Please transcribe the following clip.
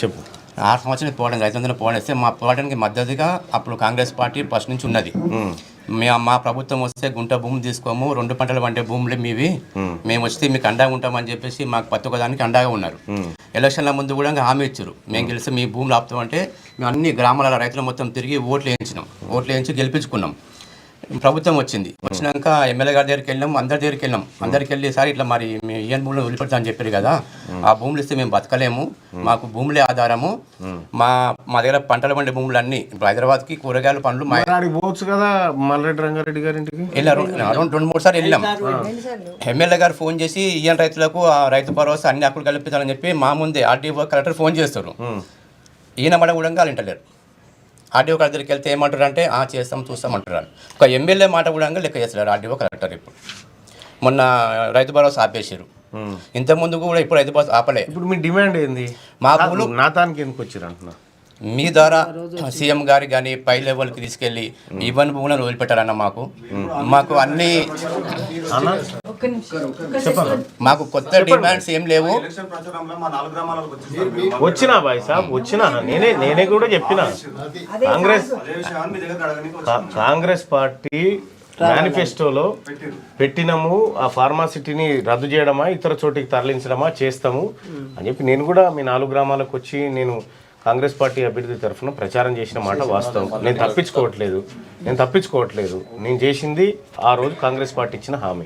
చెప్పు. 6 సంవత్సరాలు పోవడం రైతులందరూ పోవడం మా పోవడానికి మద్దతుగా అప్పుడు కాంగ్రెస్ పార్టీ ఫస్ట్ నుంచి ఉన్నది. మా ప్రభుత్వం వస్తే గుంట భూములు తీసుకోము, 2 పంటలు పండే భూములు మీవి, మేము వస్తే మీకు అండగా ఉంటామని చెప్పేసి మాకు ప్రతి ఒక్కదానికి అండగా ఉన్నారు. ఎలక్షన్ల ముందు కూడా హామీ ఇచ్చారు, మేము గెలిస్తే మీ భూములు ఆపుతామంటే మేము అన్ని గ్రామాల రైతులు మొత్తం తిరిగి ఓట్లు వేయించి గెలిపించుకున్నాం. ప్రభుత్వం వచ్చినాక ఎమ్మెల్యే గారి దగ్గరికి వెళ్ళాం, అందరికి వెళ్ళి సార్ ఇట్లా మరి మీ ఈయన భూములు వదిలిపెడతా అని చెప్పారు కదా, ఆ భూములు ఇస్తే మేము బతకలేము, మాకు భూములే ఆధారము, మా దగ్గర పంటలు పండే భూములు అన్ని ఇప్పుడు హైదరాబాద్కి కూరగాయలు పండ్లు పోవచ్చు కదా మల్రెడ్డి రంగారెడ్డి గారింటికి వెళ్ళారు. 2-3 సార్లు వెళ్ళాం. ఎమ్మెల్యే గారు ఫోన్ చేసి ఈయన రైతులకు ఆ రైతు భరోసా అన్ని హక్కులు కల్పించాలని చెప్పి మా ముందే ఆర్డీఓ కలెక్టర్ ఫోన్ చేస్తారు. ఈయన మడ కూడా వాళ్ళు వింటలేరు. ఆర్డీఓ కలెక్టర్ దగ్గరికి వెళ్తే ఏమంటారు అంటే చేస్తాం చూస్తాం అంటారు. ఒక ఎమ్మెల్యే మాట కూడా లెక్క చేస్తారు ఆర్డీఓ కలెక్టర్. ఇప్పుడు మొన్న రైతు భరోసా ఆపేసారు, ఇంతకుముందు కూడా ఇప్పుడు రైతు భరోసా ఆపలే. ఇప్పుడు మీ డిమాండ్ ఏంది? మా భూములు నాతానికి ఎందుకు వచ్చారు అంటున్నా, మీ ద్వారా సీఎం గారి కానీ పై లెవెల్కి తీసుకెళ్ళి ఇవన్నీ భూములను వదిలిపెట్టారన్న మాకు అన్ని మాకు కొత్త డిమాండ్స్ ఏం లేవు. వచ్చినా బాయ్ సాబ్ వచ్చినా, నేనే కూడా చెప్పిన కాంగ్రెస్ పార్టీ మేనిఫెస్టోలో పెట్టినాము, ఆ ఫార్మాసిటీని రద్దు చేయడమా ఇతర చోటికి తరలించడమా చేస్తాము అని చెప్పి నేను కూడా మీ 4 గ్రామాలకు వచ్చి నేను కాంగ్రెస్ పార్టీ అభ్యర్థి తరఫున ప్రచారం చేసిన మాట వాస్తవం. నేను తప్పించుకోవట్లేదు. నేను చేసింది ఆ రోజు కాంగ్రెస్ పార్టీ ఇచ్చిన హామీ.